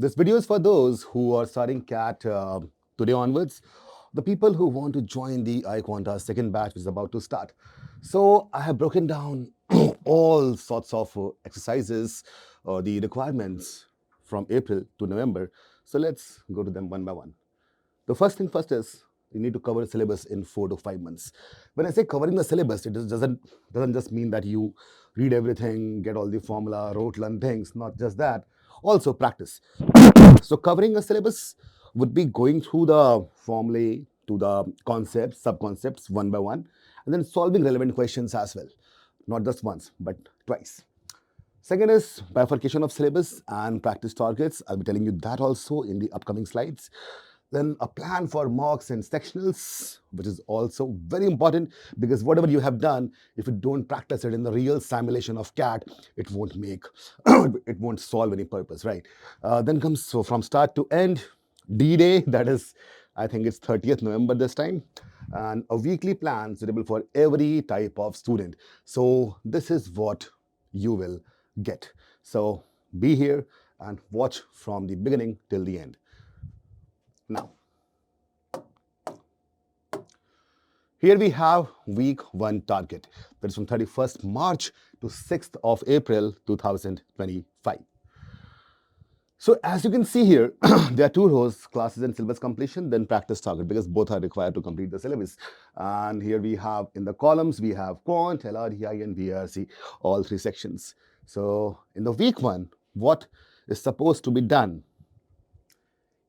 This video is for those who are starting CAT today onwards, the people who want to join the iQuanta second batch which is about to start. So I have broken down all sorts of exercises, the requirements from April to November. So let's go to them one by one. The first thing first is you need to cover the syllabus in 4 to 5 months. When I say covering the syllabus, it doesn't just mean that you read everything, get all the formula, rote learn things. Not just that. Also practice. So covering a syllabus would be going through the formulae to the concepts, sub-concepts one by one, and then solving relevant questions as well. Not just once, but twice. Second is bifurcation of syllabus and practice targets. I'll be telling you that also in the upcoming slides. Then a plan for mocks and sectionals, which is also very important because whatever you have done, if you don't practice it in the real simulation of CAT, it won't make, it won't solve any purpose, right? Then comes, so from start to end, D-Day, that is, I think it's 30th November this time, and a weekly plan suitable for every type of student. So this is what you will get. So be here and watch from the beginning till the end. Now, here we have week 1 target. That is from 31st March to 6th of April 2025. So as you can see here, there are 2 rows, classes and syllabus completion, then practice target, because both are required to complete the syllabus. And here we have in the columns, we have Quant, LRDI and VARC, all 3 sections. So in the week 1, what is supposed to be done?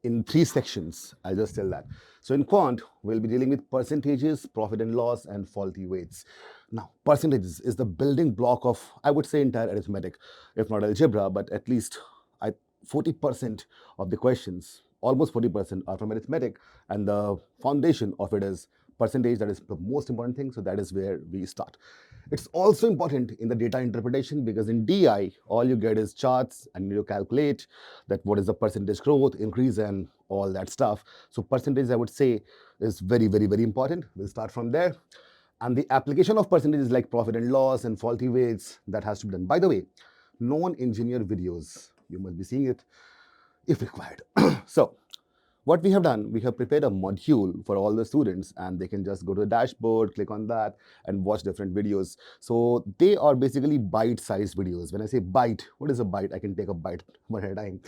In 3 sections, I'll just tell that. So in Quant, we'll be dealing with percentages, profit and loss, and faulty weights. Now, percentages is the building block of, I would say, entire arithmetic, if not algebra, but at least 40% of the questions, almost 40% are from arithmetic, and the foundation of it is percentage. That is the most important thing, so that is where we start. It's also important in the data interpretation because in DI, all you get is charts and you calculate that what is the percentage growth, increase, and all that stuff. So percentage, I would say, is very, very, very important. We'll start from there. And the application of percentages like profit and loss and faulty weights, that has to be done. By the way, non-engineer videos, you must be seeing it if required. So what we have done, we have prepared a module for all the students, and they can just go to the dashboard, click on that, and watch different videos. So they are basically bite-sized videos. When I say bite, what is a bite? I can take a bite one at a time.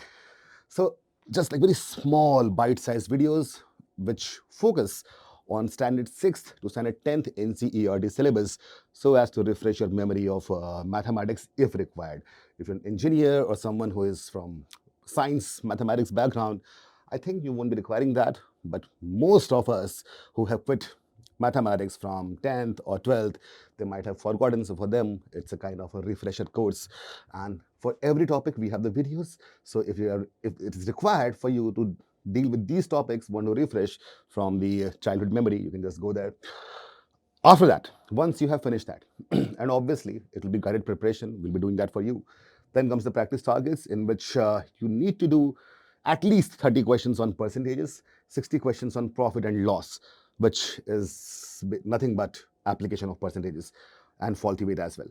So just like very small bite-sized videos which focus on standard 6th to standard 10th NCERT syllabus, so as to refresh your memory of mathematics if required. If you're an engineer or someone who is from science, mathematics background, I think you won't be requiring that, but most of us who have quit mathematics from 10th or 12th, they might have forgotten. So for them, it's a kind of a refresher course. And for every topic, we have the videos. So if it is required for you to deal with these topics, want to refresh from the childhood memory, you can just go there. After that, once you have finished that, and obviously it will be guided preparation, we'll be doing that for you. Then comes the practice targets, in which you need to do at least 30 questions on percentages, 60 questions on profit and loss, which is nothing but application of percentages and faulty weight as well.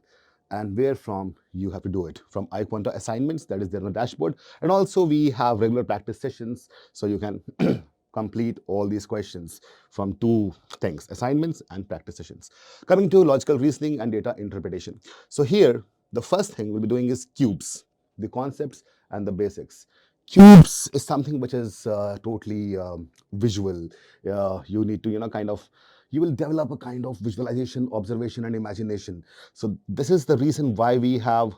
And where from you have to do it? From iQuanta assignments, that is there on the dashboard. And also we have regular practice sessions, so you can complete all these questions from 2 things, assignments and practice sessions. Coming to logical reasoning and data interpretation. So here, the first thing we'll be doing is cubes, the concepts and the basics. Cubes is something which is totally visual. You need to, you will develop a kind of visualization, observation, and imagination. So this is the reason why we are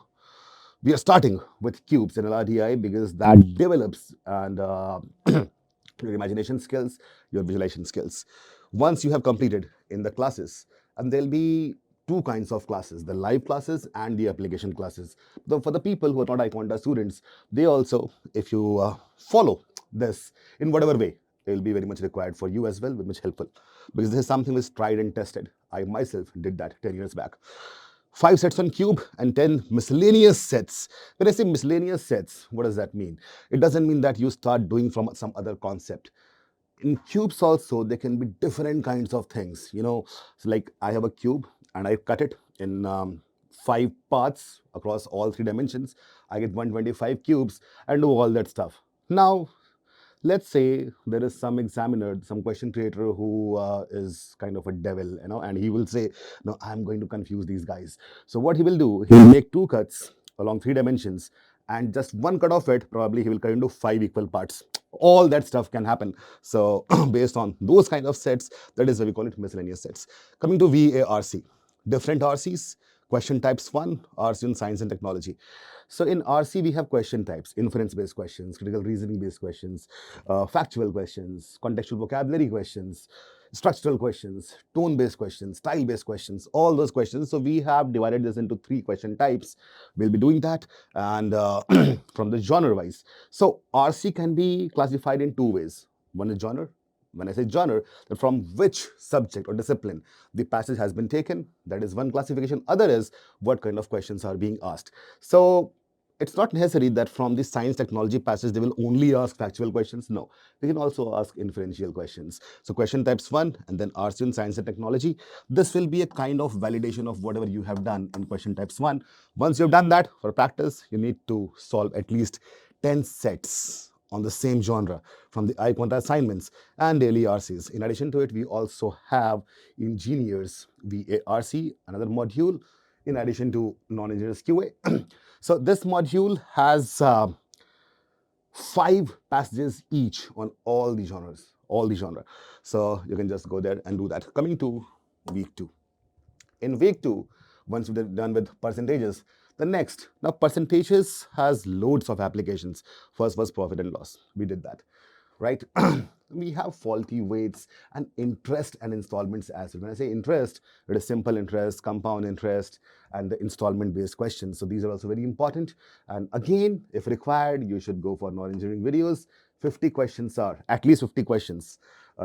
starting with cubes in LRDI, because that develops and your imagination skills, your visualization skills. Once you have completed in the classes, and there'll be 2 kinds of classes, the live classes and the application classes. For the people who are not iQuanta students, they also, if you follow this in whatever way, it will be very much required for you as well, very much helpful, because this is something which is tried and tested. I myself did that 10 years back. 5 sets on cube and 10 miscellaneous sets. When I say miscellaneous sets, what does that mean? It doesn't mean that you start doing from some other concept. In cubes also, there can be different kinds of things. So like I have a cube and I cut it in 5 parts across all 3 dimensions. I get 125 cubes and do all that stuff. Now, let's say there is some examiner, some question creator who is kind of a devil, and he will say, no, I'm going to confuse these guys. So what he will do, he will make two cuts along 3 dimensions, and just one cut of it, probably he will cut into 5 equal parts. All that stuff can happen. So based on those kind of sets, that is why we call it miscellaneous sets. Coming to VARC, different RCs, question types 1, RC in science and technology. So in RC, we have question types: inference-based questions, critical reasoning-based questions, factual questions, contextual vocabulary questions, structural questions, tone-based questions, style-based questions, all those questions. So we have divided this into 3 question types. We'll be doing that, and from the genre-wise. So RC can be classified in 2 ways. One is genre. When I say genre, then from which subject or discipline the passage has been taken, that is one classification. Other is what kind of questions are being asked. So it's not necessary that from the science technology passage they will only ask factual questions. No, they can also ask inferential questions. So question types 1 and then RC in science and technology. This will be a kind of validation of whatever you have done in question types 1. Once you've done that, for practice, you need to solve at least 10 sets on the same genre from the iQuanta assignments and daily RCs. In addition to it, we also have engineers VARC, another module, in addition to non-engineers QA. So this module has 5 passages each on all the genres, all the genre. So you can just go there and do that. Coming to week 2. In week 2, once we're done with percentages, the next, now percentages has loads of applications. First was profit and loss. We did that, right? We have faulty weights and interest and installments as well. When I say interest, it is simple interest, compound interest, and the installment based questions. So these are also very important. And again, if required, you should go for non-engineering videos. 50 questions are, at least 50 questions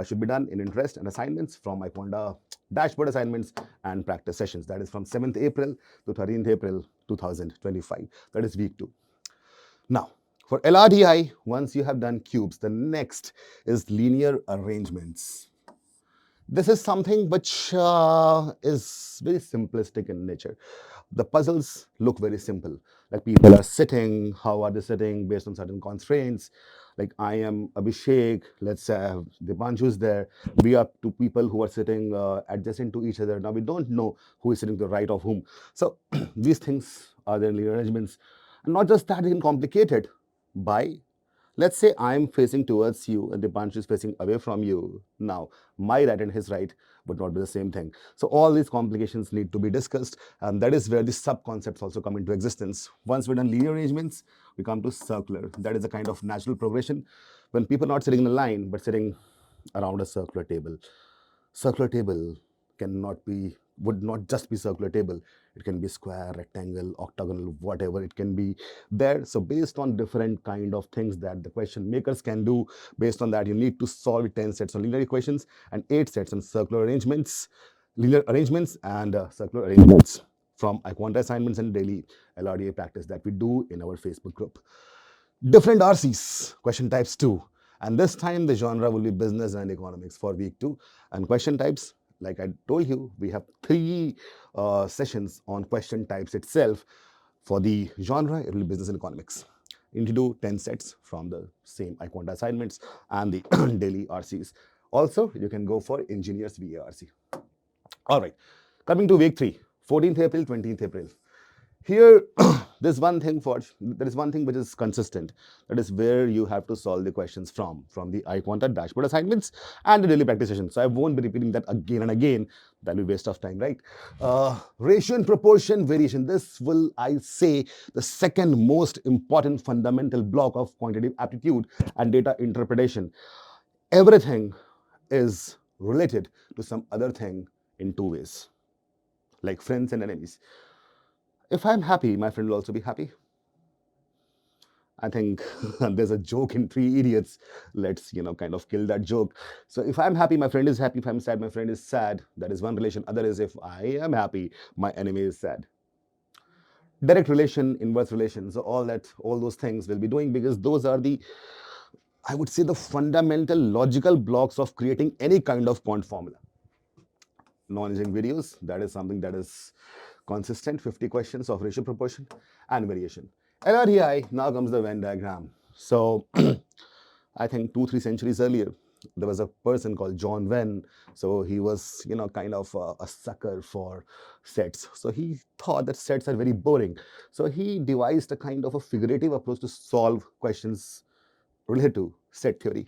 should be done in interest and assignments from iQuanta dashboard assignments and practice sessions. That is from 7th April to 13th April 2025. That is week 2. Now, for LRDI, once you have done cubes, the next is linear arrangements. This is something which is very simplistic in nature. The puzzles look very simple. Like people are sitting, how are they sitting based on certain constraints. Like I am Abhishek, let's say Dipanshu's there. We are 2 people who are sitting adjacent to each other. Now we don't know who is sitting to the right of whom. So these things are the linear arrangements. And not just that, it's complicated by, let's say I'm facing towards you and Dipanshu is facing away from you. Now, my right and his right would not be the same thing. So all these complications need to be discussed, and that is where the sub-concepts also come into existence. Once we're done linear arrangements, we come to circular. That is a kind of natural progression when people are not sitting in a line, but sitting around a circular table. Circular table would not just be circular table. It can be square, rectangle, octagonal, whatever it can be there. So based on different kind of things that the question makers can do, based on that, you need to solve 10 sets on linear equations and 8 sets on circular arrangements, linear arrangements and circular arrangements from iQuanta assignments and daily LRDA practice that we do in our Facebook group. Different RCs, question types 2. And this time the genre will be business and economics for week 2. And question types, like I told you, we have 3 sessions on question types itself. For the genre, it will be business and economics. You need to do 10 sets from the same iQuanta assignments and the daily RCs. Also, you can go for engineers VARC. All right, coming to week 3, 14th April, 20th April. Here, there is one thing which is consistent. That is where you have to solve the questions from the iQuanta dashboard assignments and the daily practice session. So I won't be repeating that again and again. That will be waste of time, right? Ratio and proportion variation. This will, I say, the second most important fundamental block of quantitative aptitude and data interpretation. Everything is related to some other thing in 2 ways, like friends and enemies. If I'm happy, my friend will also be happy. I think there's a joke in Three Idiots. Let's, kind of kill that joke. So if I'm happy, my friend is happy. If I'm sad, my friend is sad. That is one relation. Other is if I am happy, my enemy is sad. Direct relation, inverse relation. So all those things we'll be doing because those are the, I would say, the fundamental logical blocks of creating any kind of quant formula. Non-engineering videos, that is something that is consistent. 50 questions of ratio, proportion and variation. LRDI, now comes the Venn diagram. So I think 2-3 centuries earlier, there was a person called John Venn. So he was, kind of a sucker for sets. So he thought that sets are very boring. So he devised a kind of a figurative approach to solve questions related to set theory.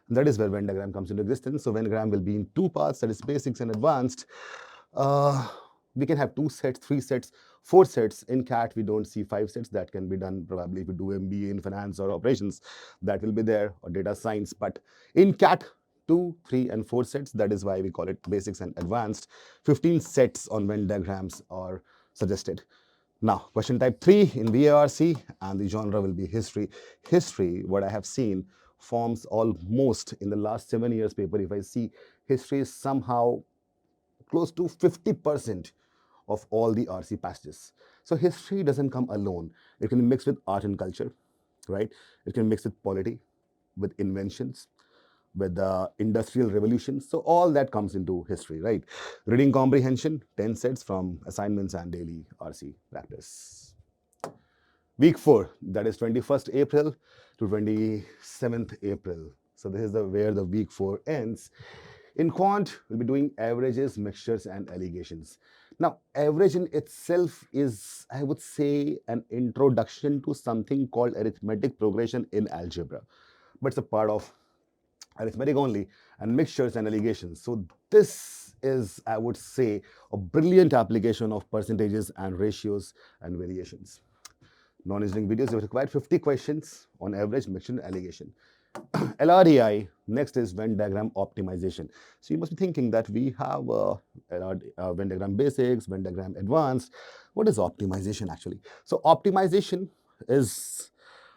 That is where Venn diagram comes into existence. So Venn diagram will be in two parts, that is basics and advanced. Uh, we can have 2 sets, 3 sets, 4 sets. In CAT, we don't see 5 sets. That can be done probably if we do MBA in finance or operations. That will be there, or data science. But in CAT, 2, 3, and 4 sets. That is why we call it basics and advanced. 15 sets on Venn diagrams are suggested. Now, question type 3 in VARC, and the genre will be history. History, what I have seen, forms almost in the last 7 years paper. If I see, history is somehow close to 50% of all the RC passages. So history doesn't come alone. It can mix with art and culture, right? It can mix with polity, with inventions, with the industrial revolution. So all that comes into history, right? Reading comprehension, 10 sets from assignments and daily RC practice. Week 4, that is 21st April to 27th April. So this is where the week 4 ends. In quant, we'll be doing averages, mixtures, and allegations. Now, average in itself is, I would say, an introduction to something called arithmetic progression in algebra. But it's a part of arithmetic only, and mixtures and allegations. So this is, I would say, a brilliant application of percentages and ratios and variations. Non-engineering videos, have required 50 questions on average, mixture, and allegation. LRDI, next is Venn diagram optimization. So you must be thinking that we have Venn diagram basics, Venn diagram advanced. What is optimization actually? So optimization is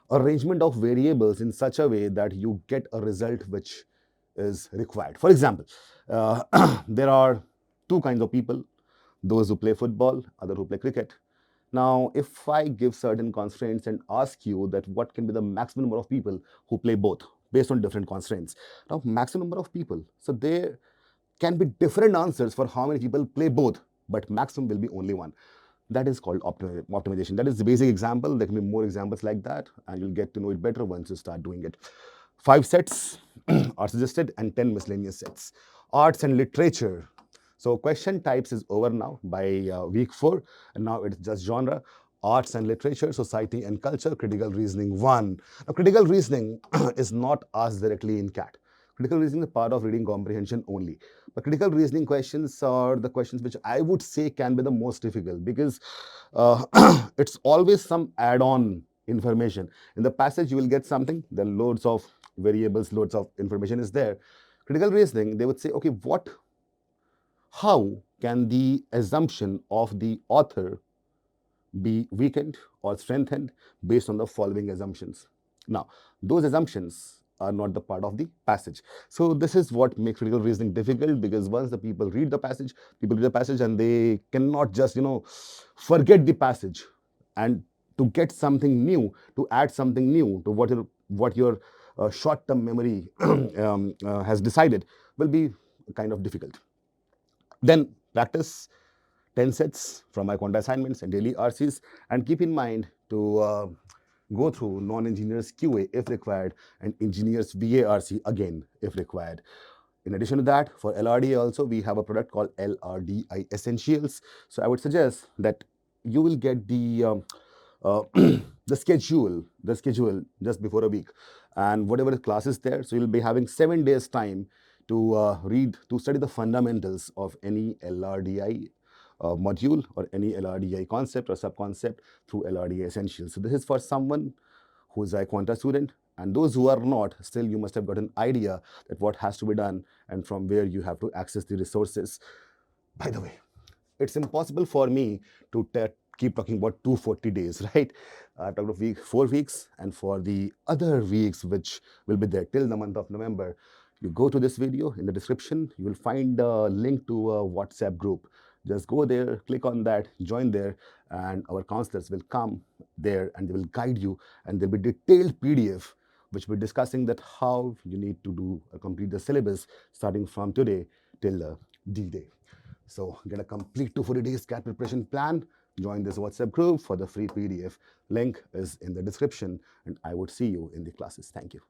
arrangement of variables in such a way that you get a result which is required. For example, there are 2 kinds of people, those who play football, others who play cricket. Now, if I give certain constraints and ask you that what can be the maximum number of people who play both based on different constraints. Now, maximum number of people. So there can be different answers for how many people play both, but maximum will be only one. That is called optimization. That is the basic example. There can be more examples like that, and you'll get to know it better once you start doing it. 5 sets are suggested and 10 miscellaneous sets. Arts and literature. So question types is over now by week 4, and now it's just genre. Arts and literature, society and culture, critical reasoning 1. Now, critical reasoning is not asked directly in CAT. Critical reasoning is part of reading comprehension only. But critical reasoning questions are the questions which I would say can be the most difficult, because it's always some add-on information. In the passage, you will get something, there are loads of variables, loads of information is there. Critical reasoning, they would say, okay, how can the assumption of the author be weakened or strengthened based on the following assumptions? Now, those assumptions are not the part of the passage. So this is what makes critical reasoning difficult, because once the people read the passage, and they cannot just, forget the passage, and to get something new, to add something new to what your short-term memory has decided will be kind of difficult. Then practice 10 sets from iQuanta assignments and daily RCs, and keep in mind to go through non-engineers QA if required, and engineers VARC again if required. In addition to that, for LRDI also, we have a product called LRDI Essentials. So I would suggest that you will get the the schedule just before a week, and whatever class is there. So you'll be having 7 days time to study the fundamentals of any LRDI module or any LRDI concept or sub-concept through LRDI Essentials. So this is for someone who is a iQuanta student, and those who are not, still you must have got an idea that what has to be done and from where you have to access the resources. By the way, it's impossible for me to keep talking about 240 days, right? I talked of 4 weeks, and for the other weeks which will be there till the month of November, you go to this video. In the description, you will find a link to a WhatsApp group. Just go there, click on that, join there, and our counselors will come there and they will guide you, and there'll be detailed PDF which will be discussing that how you need to do or complete the syllabus starting from today till the D-Day. So get a complete 240 days CAT preparation plan Join this WhatsApp group for the free PDF. Link is in the description, and I would see you in the classes. Thank you.